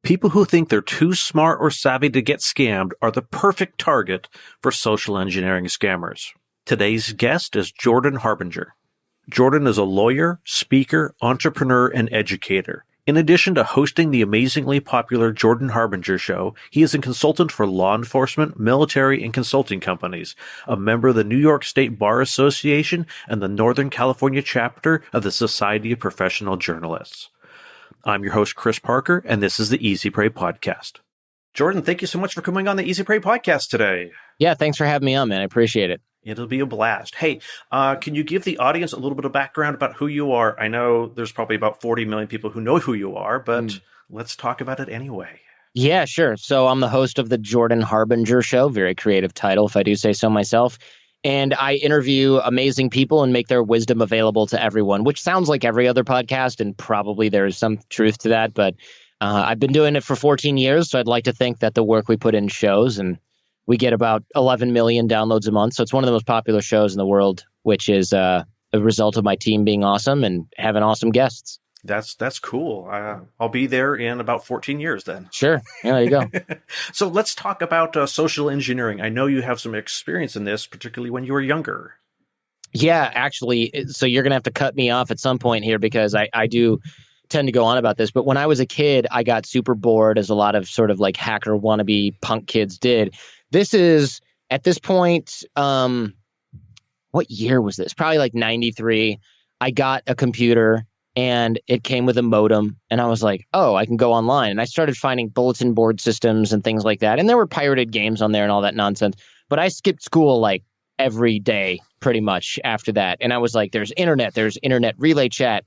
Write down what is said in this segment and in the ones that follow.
People who think they're too smart or savvy to get scammed are the perfect target for social engineering scammers. Today's guest is Jordan Harbinger. Jordan is a lawyer, speaker, entrepreneur, and educator. In addition to hosting the amazingly popular Jordan Harbinger Show, he is a consultant for law enforcement, military, and consulting companies, a member of the New York State Bar Association and the Northern California chapter of the Society of Professional Journalists. I'm your host, Chris Parker, and this is the Easy Pray Podcast. Jordan, thank you so much for coming on the Easy Pray Podcast today. Yeah, thanks for having me on, man. I appreciate it. It'll be a blast. Hey, can you give the audience a little bit of background about who you are? I know there's probably about 40 million people who know who you are, but let's talk about it anyway. Yeah, sure. So I'm the host of the Jordan Harbinger Show. Very creative title, if I do say so myself. And I interview amazing people and make their wisdom available to everyone, which sounds like every other podcast, and probably there is some truth to that. But I've been doing it for 14 years, so I'd like to think that the work we put in shows, and we get about 11 million downloads a month. So it's one of the most popular shows in the world, which is a result of my team being awesome and having awesome guests. That's cool. I'll be there in about 14 years then. Sure. Yeah, there you go. So let's talk about social engineering. I know you have some experience in this, particularly when you were younger. Yeah, actually. So you're going to have to cut me off at some point here because I do tend to go on about this. But when I was a kid, I got super bored, as a lot of sort of like hacker wannabe punk kids did. This is, at this point, what year was this? Probably like 93. I got a computer and it came with a modem. And I was like, oh, I can go online. And I started finding bulletin board systems and things like that. And there were pirated games on there and all that nonsense. But I skipped school like every day pretty much after that. And I was like, there's internet relay chat.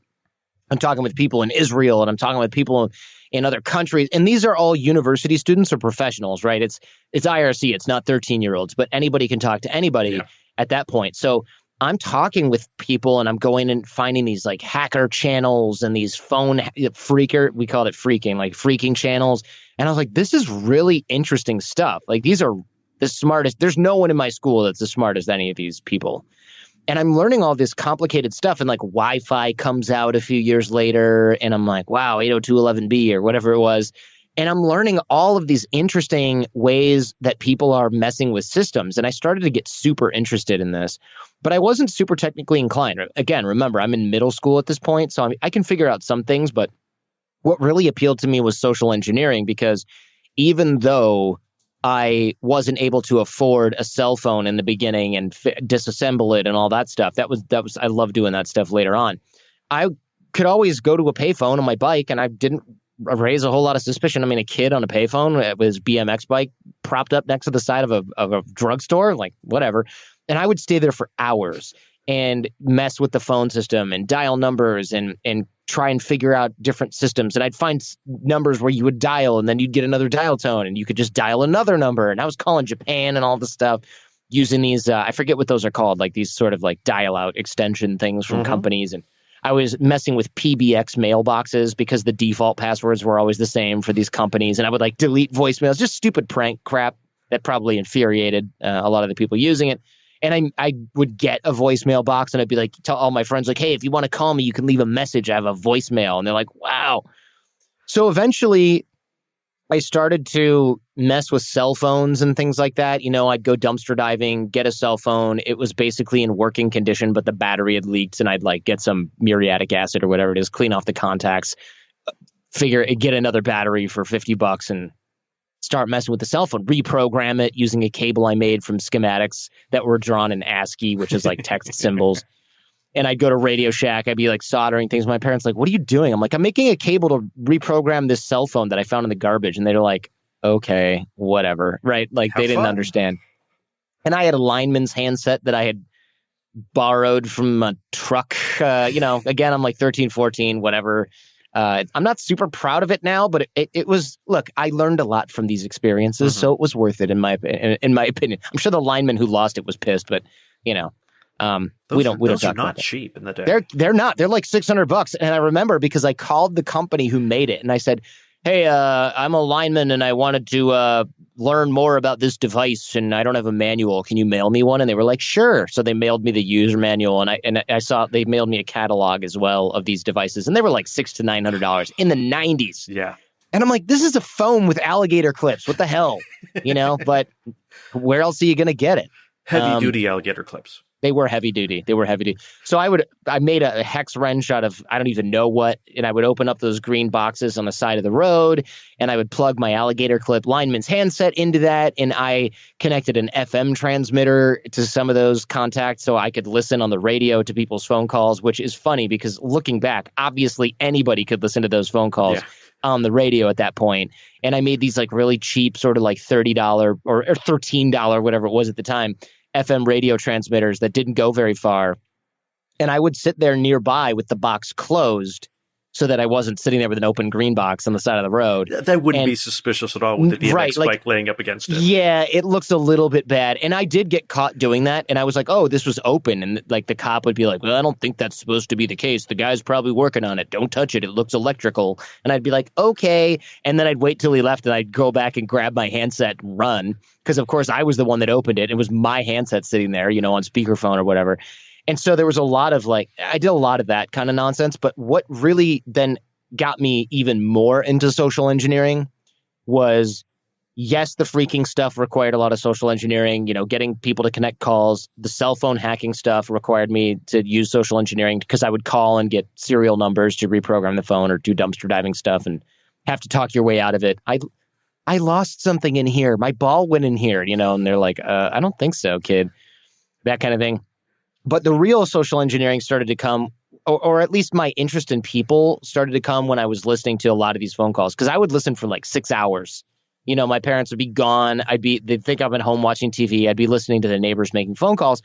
I'm talking with people in Israel and I'm talking with people in other countries. And these are all university students or professionals, right? It's IRC. It's not 13-year-olds, but anybody can talk to anybody at that point. So I'm talking with people and I'm going and finding these like hacker channels and these phone freaker, we called it freaking, like freaking channels. And I was like, this is really interesting stuff. Like, these are the smartest. There's no one in my school that's as smart as any of these people. And I'm learning all this complicated stuff, and like Wi-Fi comes out a few years later and I'm like, wow, 802.11b or whatever it was. And I'm learning all of these interesting ways that people are messing with systems. And I started to get super interested in this, but I wasn't super technically inclined. Again, remember, I'm in middle school at this point, so I can figure out some things. But what really appealed to me was social engineering, because even though I wasn't able to afford a cell phone in the beginning and disassemble it and all that stuff, that was I love doing that stuff later on. I could always go to a payphone on my bike, and I didn't raise a whole lot of suspicion. I mean, a kid on a payphone with his BMX bike propped up next to the side of a drugstore, like whatever. And I would stay there for hours and mess with the phone system and dial numbers and try and figure out different systems. And I'd find numbers where you would dial and then you'd get another dial tone and you could just dial another number. And I was calling Japan and all this stuff using these, I forget what those are called, like these sort of like dial out extension things from companies. And I was messing with PBX mailboxes because the default passwords were always the same for these companies. And I would like delete voicemails, just stupid prank crap that probably infuriated a lot of the people using it. And I would get a voicemail box and I'd be like, tell all my friends, like, hey, if you want to call me, you can leave a message. I have a voicemail. And they're like, wow. So eventually I started to mess with cell phones and things like that. You know, I'd go dumpster diving, get a cell phone. It was basically in working condition, but the battery had leaked, and I'd like get some muriatic acid or whatever it is, clean off the contacts, get another battery for $50 and start messing with the cell phone, reprogram it using a cable I made from schematics that were drawn in ASCII, which is like text symbols. And I'd go to Radio Shack. I'd be like soldering things. My parents like, what are you doing? I'm like, I'm making a cable to reprogram this cell phone that I found in the garbage. And they're like, okay, whatever. Right. Like they didn't understand. And I had a lineman's handset that I had borrowed from a truck. Again, I'm like 13, 14, whatever. I'm not super proud of it now, but it was, look, I learned a lot from these experiences. So it was worth it in my opinion. I'm sure the lineman who lost it was pissed, but we don't those talk are not about cheap in the day. They're not. They're like $600. And I remember because I called the company who made it and I said, hey, I'm a lineman and I wanted to learn more about this device and I don't have a manual. Can you mail me one? And they were like, sure. So they mailed me the user manual and I saw they mailed me a catalog as well of these devices. And they were like $600 to $900 in the 90s. Yeah. And I'm like, this is a phone with alligator clips. What the hell? But where else are you going to get it? Heavy duty alligator clips. They were heavy duty. So I made a hex wrench out of, I don't even know what, and I would open up those green boxes on the side of the road, and I would plug my alligator clip lineman's handset into that, and I connected an FM transmitter to some of those contacts so I could listen on the radio to people's phone calls, which is funny because looking back, obviously anybody could listen to those phone calls on the radio at that point. And I made these like really cheap, sort of like $30 or $13, whatever it was at the time, FM radio transmitters that didn't go very far. And I would sit there nearby with the box closed so that I wasn't sitting there with an open green box on the side of the road. That wouldn't be suspicious at all with the DMX spike laying up against it. Yeah, it looks a little bit bad. And I did get caught doing that. And I was like, oh, this was open. And like the cop would be like, well, I don't think that's supposed to be the case. The guy's probably working on it. Don't touch it. It looks electrical. And I'd be like, okay. And then I'd wait till he left and I'd go back and grab my handset and run. Because, of course, I was the one that opened it. It was my handset sitting there, on speakerphone or whatever. And so there was a lot of I did a lot of that kind of nonsense. But what really then got me even more into social engineering was, yes, the freaking stuff required a lot of social engineering, getting people to connect calls. The cell phone hacking stuff required me to use social engineering because I would call and get serial numbers to reprogram the phone or do dumpster diving stuff and have to talk your way out of it. I lost something in here. My ball went in here, and they're like, I don't think so, kid. That kind of thing. But the real social engineering started to come, or at least my interest in people started to come when I was listening to a lot of these phone calls. Because I would listen for like 6 hours. My parents would be gone. They'd think I've been home watching TV. I'd be listening to the neighbors making phone calls.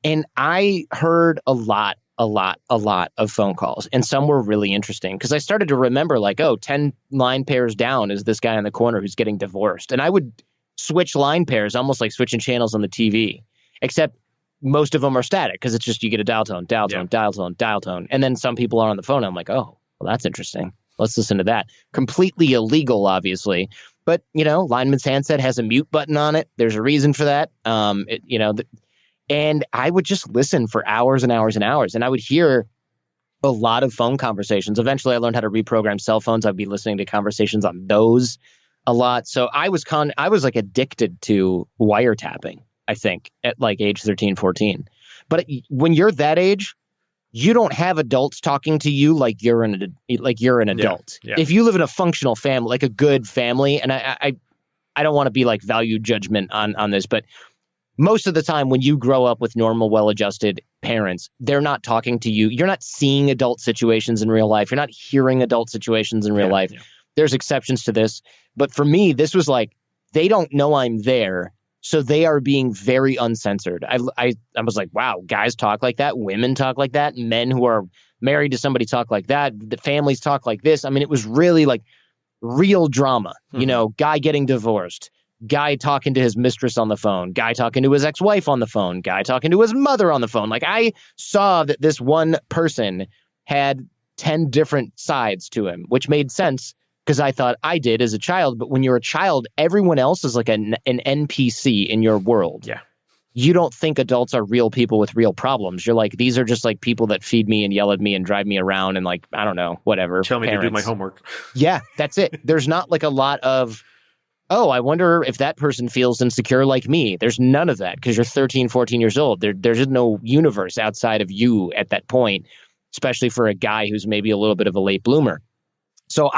And I heard a lot of phone calls. And some were really interesting because I started to remember 10 line pairs down is this guy in the corner who's getting divorced. And I would switch line pairs almost like switching channels on the TV, except most of them are static because it's just you get a dial tone, dial tone, dial tone, dial tone. And then some people are on the phone. I'm like, oh, well, that's interesting. Let's listen to that. Completely illegal, obviously. But, lineman's handset has a mute button on it. There's a reason for that. And I would just listen for hours and hours and hours. And I would hear a lot of phone conversations. Eventually, I learned how to reprogram cell phones. I'd be listening to conversations on those a lot. So I was like addicted to wiretapping, I think, at like age 13, 14. But when you're that age, you don't have adults talking to you like you're an adult. Yeah. If you live in a functional family, like a good family, and I don't want to be like value judgment on this, but most of the time when you grow up with normal, well-adjusted parents, they're not talking to you. You're not seeing adult situations in real life. You're not hearing adult situations in real life. Yeah. There's exceptions to this. But for me, this was like, they don't know I'm there. So they are being very uncensored. I was like, wow, guys talk like that. Women talk like that. Men who are married to somebody talk like that. The families talk like this. I mean, it was really like real drama, guy getting divorced, guy talking to his mistress on the phone, guy talking to his ex-wife on the phone, guy talking to his mother on the phone. Like I saw that this one person had 10 different sides to him, which made sense because I thought I did as a child. But when you're a child, everyone else is like an NPC in your world. Yeah. You don't think adults are real people with real problems. You're like, these are just like people that feed me and yell at me and drive me around and like, I don't know, whatever. Tell me to do my homework. Yeah, that's it. There's not like a lot of, oh, I wonder if that person feels insecure like me. There's none of that because you're 13, 14 years old. There's no universe outside of you at that point, especially for a guy who's maybe a little bit of a late bloomer. So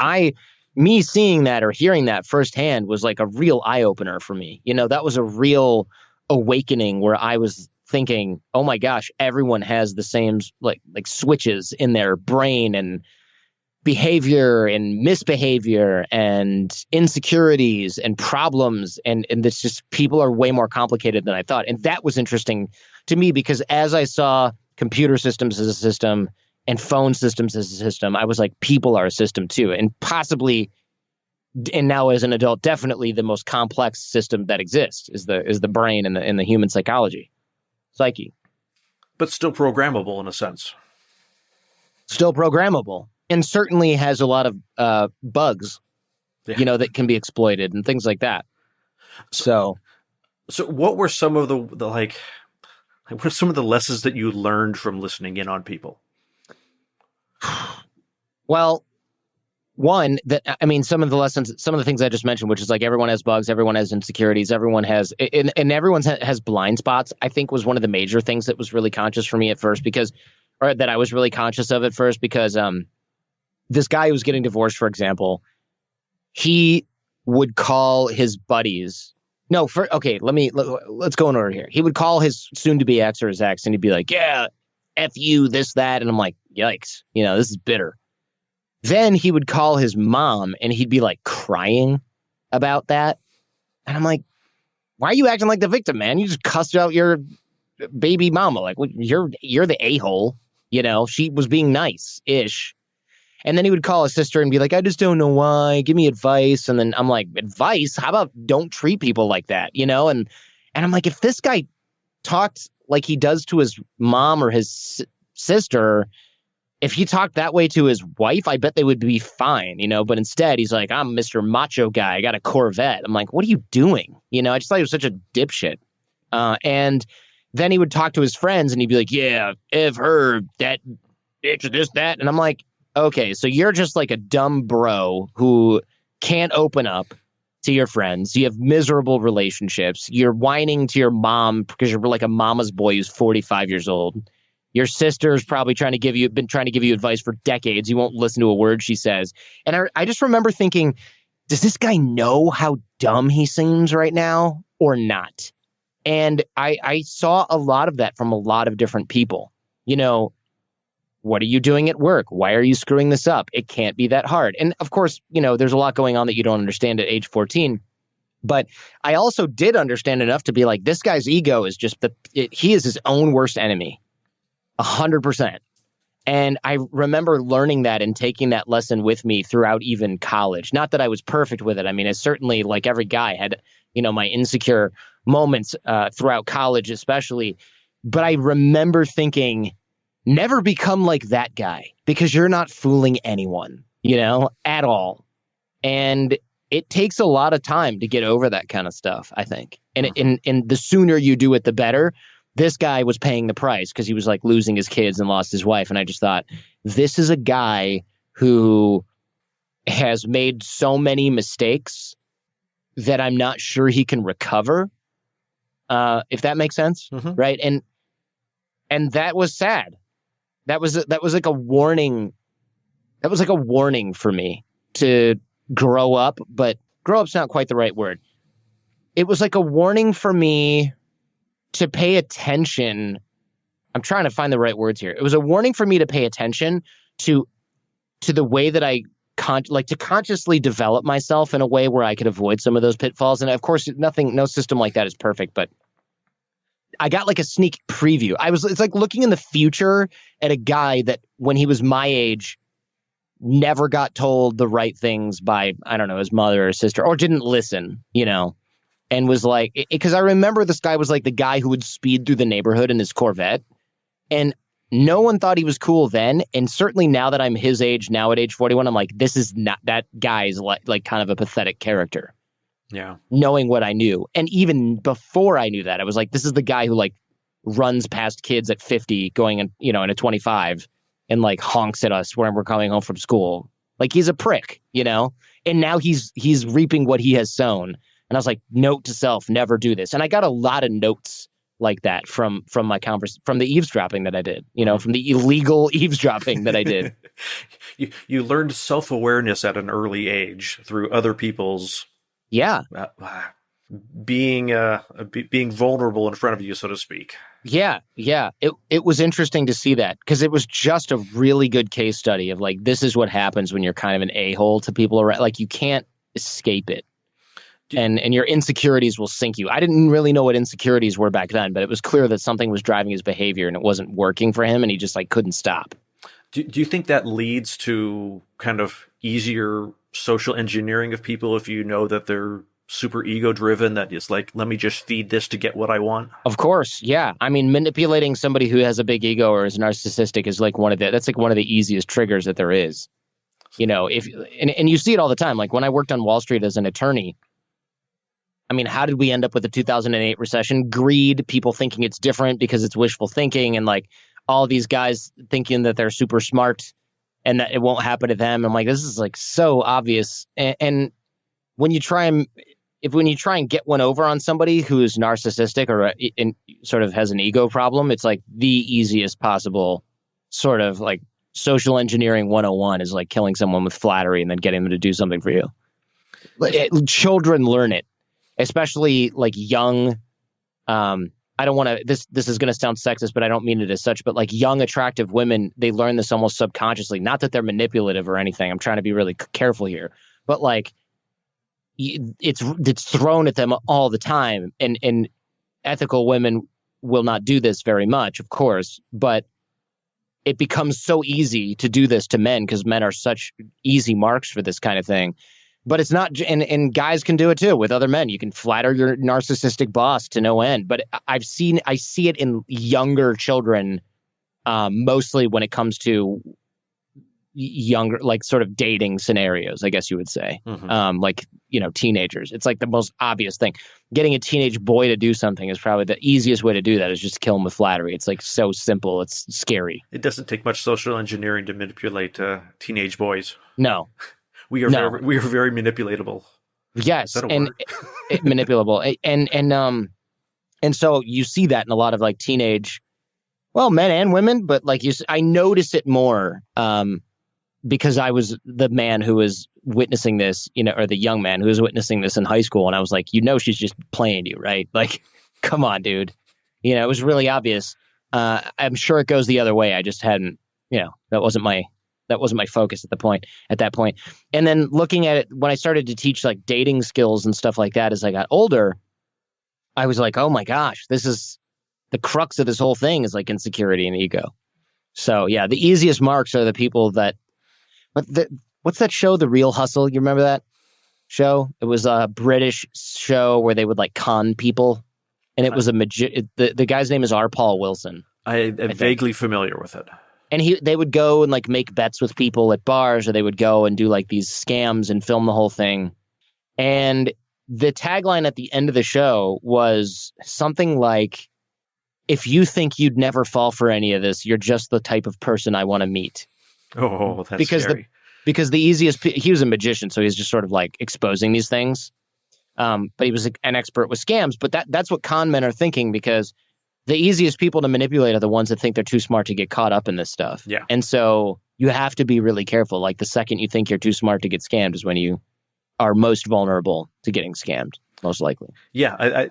me seeing that or hearing that firsthand was like a real eye-opener for me. That was a real awakening where I was thinking, oh my gosh, everyone has the same like switches in their brain and behavior and misbehavior and insecurities and problems. And it's just people are way more complicated than I thought. And that was interesting to me because as I saw computer systems as a system and phone systems as a system, I was like, people are a system too. And possibly, and now as an adult, definitely the most complex system that exists is the brain and the human psyche. But still programmable in a sense. Still programmable. And certainly has a lot of bugs, that can be exploited and things like that. So what were some of the what are some of the lessons that you learned from listening in on people? Well, one, that I mean, some of the things I just mentioned, which is like everyone has bugs, everyone has insecurities, everyone has, and everyone has blind spots, I think was one of the major things that was really conscious for me at first or that I was really conscious of at first because this guy who was getting divorced, for example, he would call his buddies. Let's go in order here. He would call his soon-to-be ex or his ex, and he'd be like, yeah, F you, this, that. And I'm like, yikes, this is bitter. Then he would call his mom, and he'd be like crying about that. And I'm like, why are you acting like the victim, man? You just cussed out your baby mama. Like, well, you're the a-hole. She was being nice-ish. And then he would call his sister and be like, I just don't know why. Give me advice. And then I'm like, advice? How about don't treat people like that? And I'm like, if this guy talked like he does to his mom or his sister, if he talked that way to his wife, I bet they would be fine, But instead, he's like, I'm Mr. Macho Guy. I got a Corvette. I'm like, what are you doing? I just thought he was such a dipshit. And then he would talk to his friends and he'd be like, yeah, I've heard that bitch, this, that. And I'm like, okay, so you're just like a dumb bro who can't open up to your friends. You have miserable relationships. You're whining to your mom because you're like a mama's boy who's 45 years old. Your sister's probably been trying to give you advice for decades. You won't listen to a word she says. And I just remember thinking, does this guy know how dumb he seems right now or not? And I saw a lot of that from a lot of different people. What are you doing at work? Why are you screwing this up? It can't be that hard. And of course, there's a lot going on that you don't understand at age 14. But I also did understand enough to be like, this guy's ego is just he is his own worst enemy. 100%. And I remember learning that and taking that lesson with me throughout even college. Not that I was perfect with it. I mean, it's certainly like every guy had, my insecure moments throughout college, especially. But I remember thinking, never become like that guy because you're not fooling anyone, at all. And it takes a lot of time to get over that kind of stuff, I think. And the sooner you do it, the better. This guy was paying the price because he was like losing his kids and lost his wife. And I just thought, this is a guy who has made so many mistakes that I'm not sure he can recover. If that makes sense. Mm-hmm. Right. And that was sad. That was like a warning. That was like a warning for me to grow up, but grow up's not quite the right word. It was like a warning for me to pay attention. I'm trying to find the right words here. It was a warning for me to pay attention to the way that I to consciously develop myself in a way where I could avoid some of those pitfalls. And of course, no system like that is perfect, but I got like a sneak preview. It's like looking in the future at a guy that when he was my age, never got told the right things by, I don't know, his mother or sister, or didn't listen, and was like, because I remember this guy was like the guy who would speed through the neighborhood in his Corvette, and no one thought he was cool then. And certainly now that I'm his age, now at age 41, I'm like, this is not, that guy's like kind of a pathetic character. Yeah. Knowing what I knew. And even before I knew that, I was like, this is the guy who like runs past kids at 50 going in, in a 25 and like honks at us when we're coming home from school. Like he's a prick, and now he's reaping what he has sown. And I was like, note to self, never do this. And I got a lot of notes like that from my from the eavesdropping that I did, from the illegal eavesdropping that I did. You learned self-awareness at an early age through other people's being vulnerable in front of you, so to speak. Yeah. It was interesting to see that because it was just a really good case study of like, this is what happens when you're kind of an a-hole to people around. Like you can't escape it. And your insecurities will sink you. I didn't really know what insecurities were back then, but it was clear that something was driving his behavior and it wasn't working for him and he just like couldn't stop. Do you think that leads to kind of easier social engineering of people if you know that they're super ego driven, that it's like, let me just feed this to get what I want? Of course. Yeah. I mean, manipulating somebody who has a big ego or is narcissistic is like that's like one of the easiest triggers that there is. And you see it all the time. Like when I worked on Wall Street as an attorney, I mean, how did we end up with the 2008 recession? Greed, people thinking it's different because it's wishful thinking, and like all these guys thinking that they're super smart and that it won't happen to them. I'm like, this is like so obvious. And when you try and get one over on somebody who's narcissistic or sort of has an ego problem, it's like the easiest possible sort of like social engineering 101 is like killing someone with flattery and then getting them to do something for you. Children learn it, especially like young. I don't want to, this is going to sound sexist, but I don't mean it as such, but like young, attractive women, they learn this almost subconsciously. Not that they're manipulative or anything. I'm trying to be really careful here, but like it's thrown at them all the time. And ethical women will not do this very much, of course, but it becomes so easy to do this to men because men are such easy marks for this kind of thing. But it's not, and guys can do it too with other men. You can flatter your narcissistic boss to no end. But I see it in younger children, mostly when it comes to younger, like sort of dating scenarios, I guess you would say, like, teenagers. It's like the most obvious thing. Getting a teenage boy to do something is probably the easiest way to do that is just kill him with flattery. It's like so simple. It's scary. It doesn't take much social engineering to manipulate teenage boys. No. We are very manipulatable. Yes, and manipulable, and so you see that in a lot of like teenage, well, men and women, but like I notice it more because I was the man who was witnessing this, or the young man who was witnessing this in high school, and I was like, she's just playing you, right? Like, come on, dude. It was really obvious. I'm sure it goes the other way. I just hadn't, that wasn't my focus at that point. And then looking at it, when I started to teach like dating skills and stuff like that, as I got older, I was like, oh my gosh, this is the crux of this whole thing is like insecurity and ego. So yeah, the easiest marks are the people that, what's that show? The Real Hustle. You remember that show? It was a British show where they would like con people. And it was the guy's name is R. Paul Wilson. I am vaguely familiar with it. And they would go and like make bets with people at bars, or they would go and do like these scams and film the whole thing. And the tagline at the end of the show was something like, if you think you'd never fall for any of this, you're just the type of person I want to meet. Oh, that's scary. Because the easiest, he was a magician, so he's just sort of like exposing these things. But he was an expert with scams. But that's what con men are thinking, because the easiest people to manipulate are the ones that think they're too smart to get caught up in this stuff. Yeah. And so you have to be really careful. Like the second you think you're too smart to get scammed is when you are most vulnerable to getting scammed, most likely. Yeah.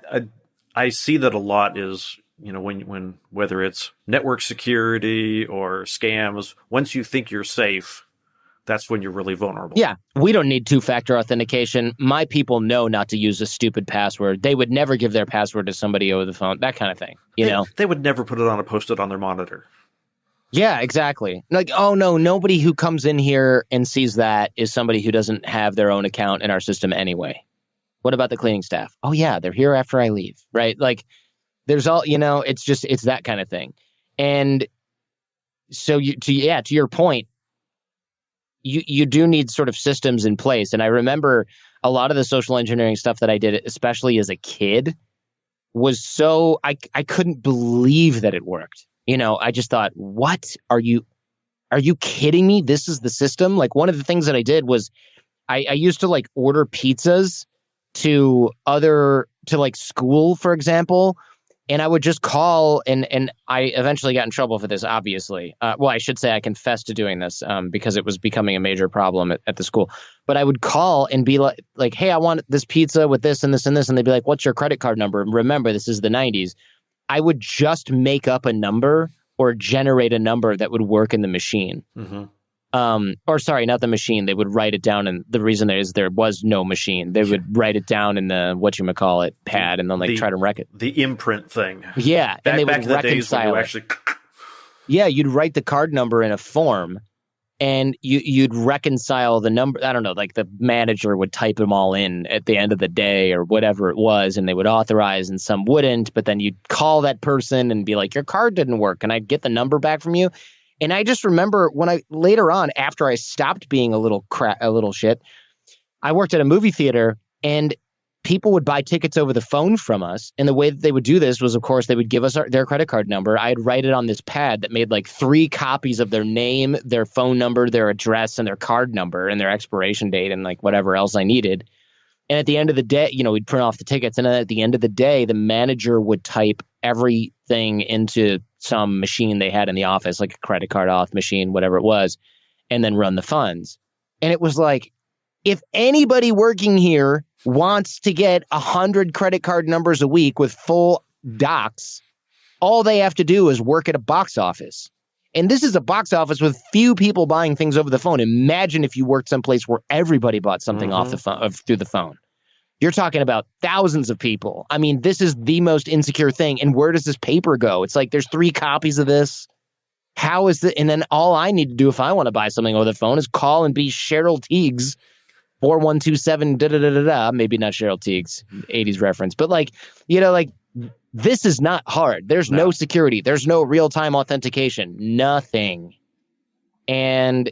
I see that a lot is, when whether it's network security or scams, once you think you're safe, that's when you're really vulnerable. Yeah. We don't need two-factor authentication. My people know not to use a stupid password. They would never give their password to somebody over the phone, that kind of thing. They would never put it on a post-it on their monitor. Yeah, exactly. Like, oh no, nobody who comes in here and sees that is somebody who doesn't have their own account in our system anyway. What about the cleaning staff? Oh yeah, they're here after I leave, right? Like, there's all, it's that kind of thing. And so to your point, you do need sort of systems in place. And I remember a lot of the social engineering stuff that I did, especially as a kid, was so I couldn't believe that it worked. I just thought, what are you kidding me? This is the system. Like, one of the things that I did was I used to like order pizzas to like school, for example. And I would just call, and I eventually got in trouble for this, obviously. Well, I should say I confessed to doing this because it was becoming a major problem at the school. But I would call and be like, hey, I want this pizza with this and this and this. And they'd be like, what's your credit card number? And remember, this is the 90s. I would just make up a number or generate a number that would work in the machine. Mm-hmm. Or sorry, not the machine. They would write it down, and the reason is there was no machine. They would write it down in the pad, and then try to wreck it. The imprint thing. Yeah, and they would reconcile the days when you actually. Yeah, you'd write the card number in a form, and you'd reconcile the number. I don't know, like the manager would type them all in at the end of the day or whatever it was, and they would authorize, and some wouldn't. But then you'd call that person and be like, "Your card didn't work. Can I get the number back from you?" And I just remember when later on, after I stopped being a little shit, I worked at a movie theater, and people would buy tickets over the phone from us. And the way that they would do this was, of course, they would give us their credit card number. I'd write it on this pad that made like 3 copies of their name, their phone number, their address, and their card number and their expiration date and like whatever else I needed. And at the end of the day, we'd print off the tickets. And then at the end of the day, the manager would type everything into some machine they had in the office, like a credit card auth machine, whatever it was, and then run the funds. And it was like, if anybody working here wants to get 100 credit card numbers a week with full docs, all they have to do is work at a box office. And this is a box office with few people buying things over the phone. Imagine if you worked someplace where everybody bought something off the phone, through the phone. You're talking about thousands of people. I mean, this is the most insecure thing. And where does this paper go? It's like there's 3 copies of this. How is it? And then all I need to do if I want to buy something over the phone is call and be Cheryl Teague's 4127 da da da da da. Maybe not Cheryl Teague's 80s reference, but like, this is not hard. There's no security. There's no real-time authentication. Nothing. And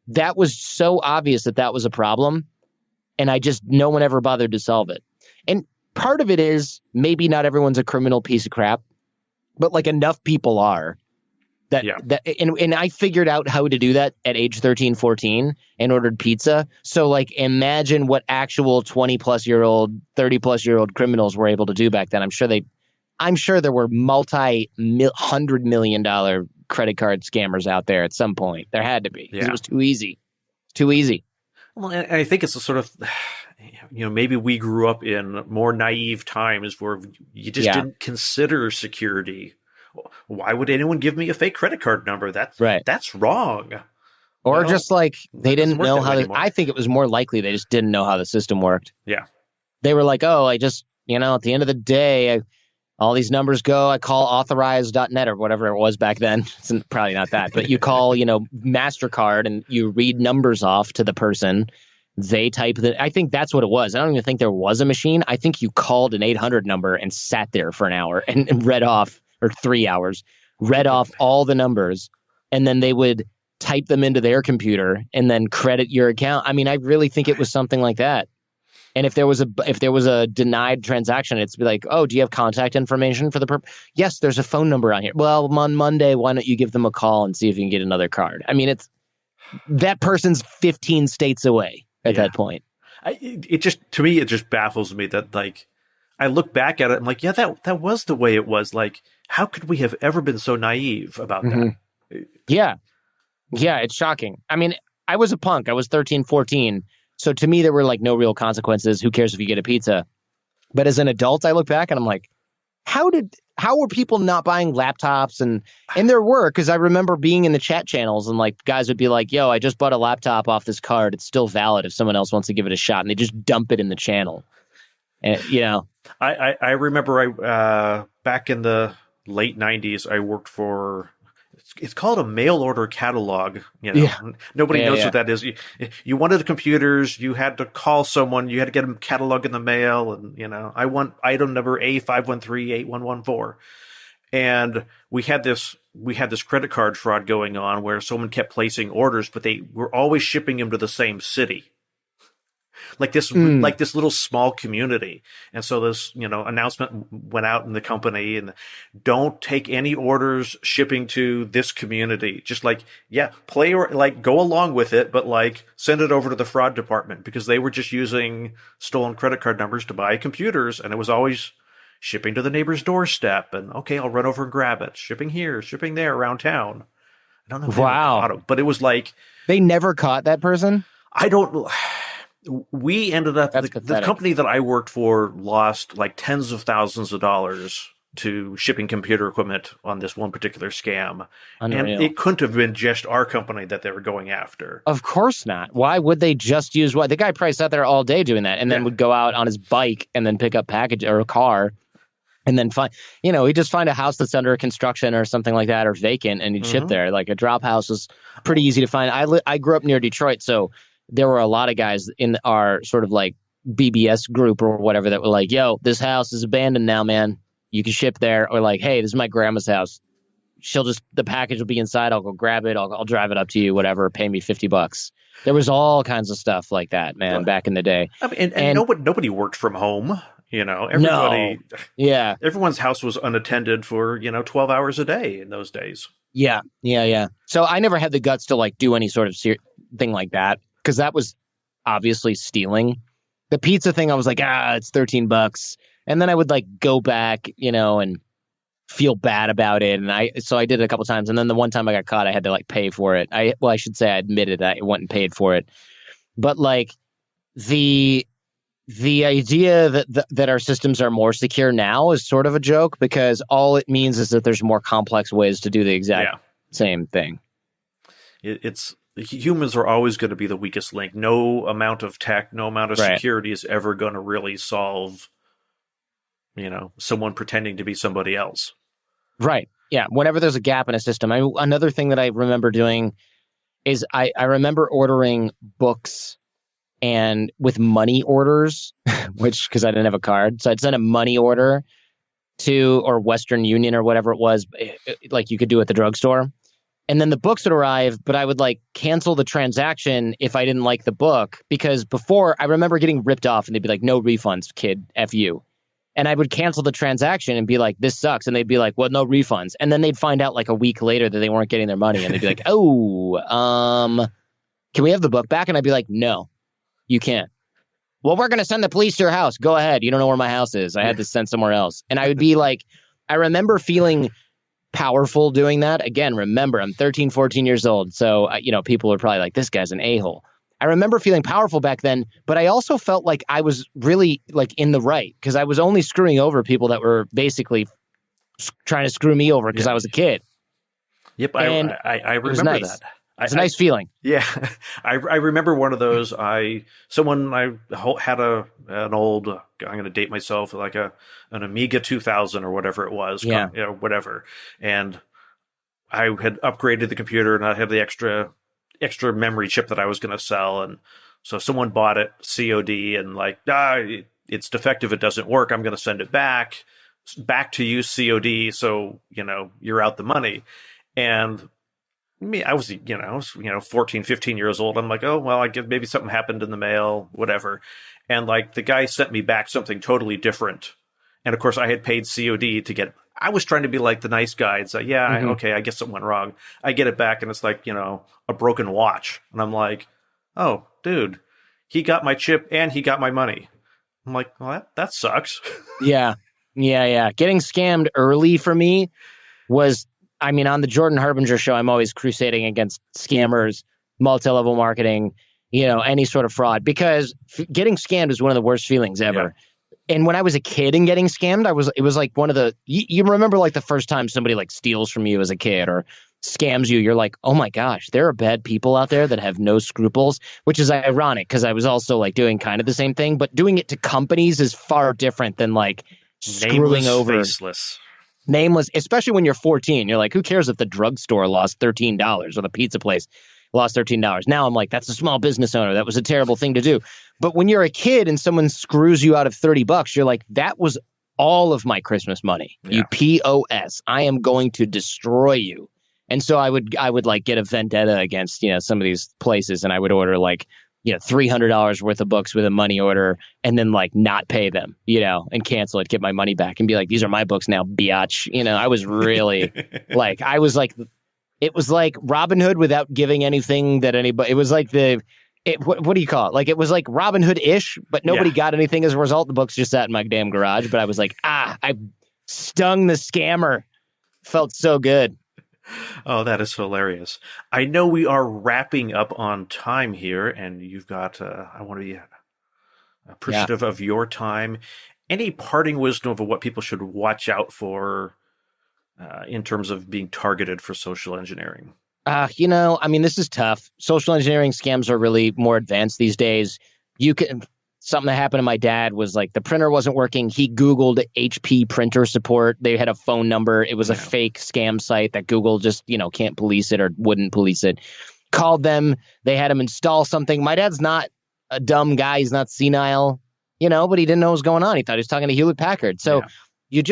that was so obvious that was a problem. And no one ever bothered to solve it. And part of it is maybe not everyone's a criminal piece of crap, but like enough people are. And I figured out how to do that at age 13, 14 and ordered pizza. So like imagine what actual 20-plus-year-old, 30-plus-year-old criminals were able to do back then. I'm sure there were $100 million credit card scammers out there at some point. There had to be because it was too easy. Too easy. Well, and I think it's a sort of, maybe we grew up in more naive times where you just didn't consider security. Why would anyone give me a fake credit card number? That's wrong. Or just like they didn't know how I think it was more likely they just didn't know how the system worked. Yeah. They were like, oh, I just, at the end of the day, all these numbers go, I call authorize.net or whatever it was back then. It's probably not that, but you call, MasterCard and you read numbers off to the person. They type I think that's what it was. I don't even think there was a machine. I think you called an 800 number and sat there for an hour and read off, or 3 hours, read off all the numbers, and then they would type them into their computer and then credit your account. I mean, I really think it was something like that. And if there was a denied transaction, it's be like, oh, do you have contact information for the person? Yes, there's a phone number on here. Well, on Monday, why don't you give them a call and see if you can get another card? I mean, it's that person's 15 states away at that point. To me, it just baffles me that like I look back at it and like, yeah, that was the way it was. Like, how could we have ever been so naive about that? Yeah. Yeah, it's shocking. I mean, I was a punk. I was 13, 14. So to me, there were like no real consequences. Who cares if you get a pizza? But as an adult, I look back and I'm like, how were people not buying laptops? And there were, because I remember being in the chat channels and like guys would be like, yo, I just bought a laptop off this card. It's still valid if someone else wants to give it a shot. And they just dump it in the channel. And, I remember back in the late 90s, I worked for, it's called a mail order catalog. Nobody knows what that is. You wanted the computers, you had to call someone, you had to get a catalog in the mail, and I want item number A5138114. And we had this credit card fraud going on where someone kept placing orders, but they were always shipping them to the same city. Like this little small community. And so this, announcement went out in the company and don't take any orders shipping to this community. Just like, play or like go along with it, but like send it over to the fraud department because they were just using stolen credit card numbers to buy computers. And it was always shipping to the neighbor's doorstep. And okay, I'll run over and grab it. Shipping here, shipping there around town. I don't know if they ever caught him, but it was like. They never caught that person? I don't. We ended up, the company that I worked for lost like tens of thousands of dollars to shipping computer equipment on this one particular scam. Unreal. And it couldn't have been just our company that they were going after. Of course not. Why would they just use what? The guy probably sat there all day doing that and then would go out on his bike and then pick up package or a car and then he'd just find a house that's under construction or something like that or vacant and he'd ship there. Like a drop house was pretty easy to find. I grew up near Detroit, so there were a lot of guys in our sort of like BBS group or whatever that were like, yo, this house is abandoned now, man. You can ship there. Or like, hey, this is my grandma's house. the package will be inside. I'll go grab it. I'll drive it up to you, whatever, pay me $50. There was all kinds of stuff like that, man, back in the day. I mean, and nobody worked from home. No. Yeah. Everyone's house was unattended for, 12 hours a day in those days. Yeah. So I never had the guts to like do any sort of thing like that, because that was obviously stealing. The pizza thing, I was like, it's $13. And then I would like go back, and feel bad about it. And I did it a couple times. And then the one time I got caught, I had to like pay for it. I should say I admitted I went and paid for it. But like the idea that our systems are more secure now is sort of a joke, because all it means is that there's more complex ways to do the exact same thing. Humans are always going to be the weakest link. No amount of tech, no amount of security is ever going to really solve, someone pretending to be somebody else. Right. Yeah. Whenever there's a gap in a system. Another thing that I remember doing is I remember ordering books and with money orders, because I didn't have a card. So I'd send a money order or Western Union or whatever it was, like you could do at the drugstore. And then the books would arrive, but I would like cancel the transaction if I didn't like the book, because before I remember getting ripped off and they'd be like, no refunds, kid, F you. And I would cancel the transaction and be like, this sucks. And they'd be like, well, no refunds. And then they'd find out like a week later that they weren't getting their money. And they'd be like, can we have the book back? And I'd be like, no, you can't. Well, we're going to send the police to your house. Go ahead. You don't know where my house is. I had to send somewhere else. And I would be like, I remember feeling powerful doing that. Again, remember, I'm 13, 14 years old. So, people are probably like, this guy's an a-hole. I remember feeling powerful back then, but I also felt like I was really like in the right, because I was only screwing over people that were basically trying to screw me over because I was a kid. Yep, I remember that. It's a nice feeling. Yeah, I remember one of those. I had an old. I'm going to date myself, like an Amiga 2000 or whatever it was. Yeah, whatever. And I had upgraded the computer, and I had the extra memory chip that I was going to sell, and so someone bought it COD, and like, it's defective, it doesn't work. I'm going to send it back to you COD, so you're out the money. And I was 14, 15 years old. I'm like, oh well, I guess maybe something happened in the mail, whatever. And like the guy sent me back something totally different, and of course I had paid COD to get. I was trying to be like the nice guy and say, okay, I guess something went wrong. I get it back, and it's like, a broken watch. And I'm like, oh, dude, he got my chip and he got my money. I'm like, well, that sucks. Yeah. Getting scammed early for me was, on the Jordan Harbinger Show, I'm always crusading against scammers, multi-level marketing, any sort of fraud, because getting scammed is one of the worst feelings ever. Yeah. And when I was a kid and getting scammed, it was like one of the, you remember like the first time somebody like steals from you as a kid or scams you, you're like, oh my gosh, there are bad people out there that have no scruples, which is ironic because I was also like doing kind of the same thing, but doing it to companies is far different than like screwing over. Nameless, especially when you're 14. You're like, who cares if the drugstore lost $13 or the pizza place lost $13? Now I'm like, that's a small business owner. That was a terrible thing to do. But when you're a kid and someone screws you out of $30, you're like, that was all of my Christmas money. Yeah. You POS. I am going to destroy you. And so I would like get a vendetta against, some of these places, and I would order like, $300 worth of books with a money order and then like not pay them, and cancel it, get my money back and be like, these are my books now, biatch. I was really it was like Robin Hood without giving anything that anybody, it was like what do you call it? Like, it was like Robin Hood-ish, but nobody got anything as a result. The books just sat in my damn garage, but I was like, I stung the scammer. Felt so good. Oh, that is hilarious. I know we are wrapping up on time here, and you've got, I want to be appreciative of your time. Any parting wisdom of what people should watch out for in terms of being targeted for social engineering? This is tough. Social engineering scams are really more advanced these days. Something that happened to my dad was like the printer wasn't working. He Googled HP printer support. They had a phone number. It was a fake scam site that Google just, can't police it or wouldn't police it. Called them. They had him install something. My dad's not a dumb guy. He's not senile, but he didn't know what was going on. He thought he was talking to Hewlett Packard. So you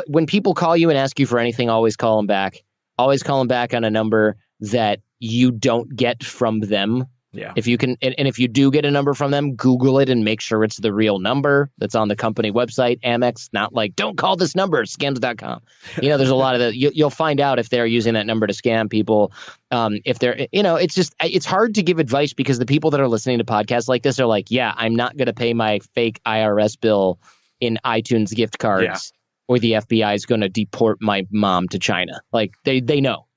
when people call you and ask you for anything, always call them back. Always call them back on a number that you don't get from them. Yeah. If you can, and if you do get a number from them, Google it and make sure it's the real number that's on the company website, Amex. Not like, don't call this number, scams.com. There's a lot of that. You'll find out if they're using that number to scam people. If they're, it's hard to give advice because the people that are listening to podcasts like this are like, yeah, I'm not going to pay my fake IRS bill in iTunes gift cards, or the FBI is going to deport my mom to China. Like they know.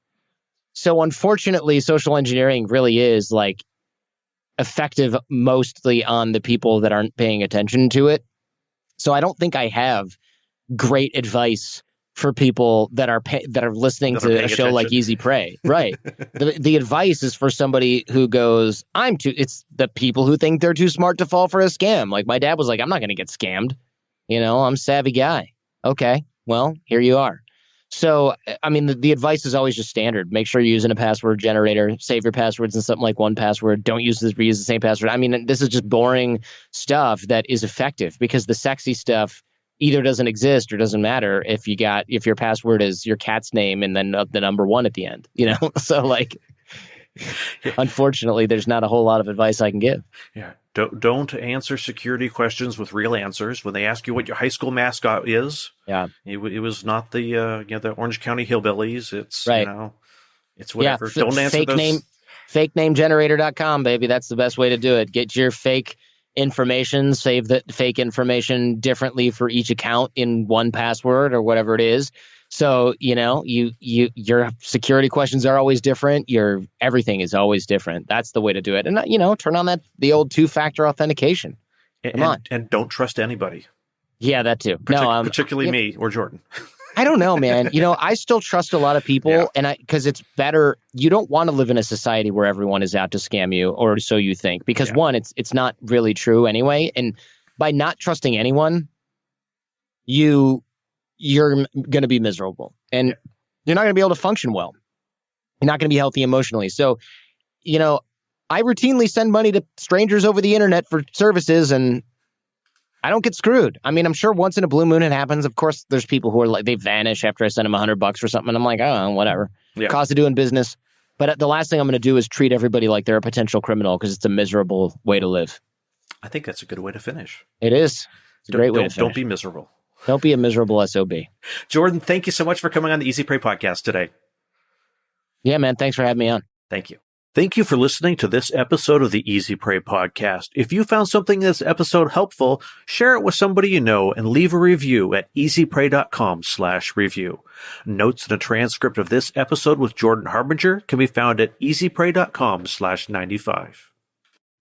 So unfortunately, social engineering really is like effective mostly on the people that aren't paying attention to it. So I don't think I have great advice for people that are listening to a show like Easy Prey. Right. The advice is for somebody who goes, it's the people who think they're too smart to fall for a scam. Like my dad was like, I'm not going to get scammed. I'm a savvy guy. Okay, well, here you are. So, I mean, the advice is always just standard. Make sure you're using a password generator. Save your passwords in something like 1Password. Don't reuse the same password. I mean, this is just boring stuff that is effective because the sexy stuff either doesn't exist or doesn't matter if your password is your cat's name and then the number 1 at the end. So like, unfortunately, there's not a whole lot of advice I can give. Yeah. Don't answer security questions with real answers. When they ask you what your high school mascot is, it was not the Orange County Hillbillies. It's right. It's whatever. Yeah, don't answer those. FakeNameGenerator.com, baby. That's the best way to do it. Get your fake information. Save the fake information differently for each account in 1Password or whatever it is. So, your security questions are always different. Your everything is always different. That's the way to do it. And, turn on the old 2-factor authentication. Come on. And don't trust anybody. Yeah, that too. Particularly me or Jordan. I don't know, man. I still trust a lot of people because it's better. You don't want to live in a society where everyone is out to scam you, or so you think, because one, it's not really true anyway. And by not trusting anyone, you're going to be miserable and you're not going to be able to function well. You're not going to be healthy emotionally. So, I routinely send money to strangers over the internet for services and I don't get screwed. I mean, I'm sure once in a blue moon it happens. Of course, there's people who are like, they vanish after I send them $100 or something. And I'm like, oh, whatever. Yeah. Cost of doing business. But the last thing I'm going to do is treat everybody like they're a potential criminal because it's a miserable way to live. I think that's a good way to finish. It is. It's a great way to finish. Don't be miserable. Don't be a miserable SOB. Jordan, thank you so much for coming on the Easy Prey podcast today. Yeah, man. Thanks for having me on. Thank you. Thank you for listening to this episode of the Easy Prey podcast. If you found something in this episode helpful, share it with somebody you know and leave a review at easyprey.com/review. Notes and a transcript of this episode with Jordan Harbinger can be found at easyprey.com/95.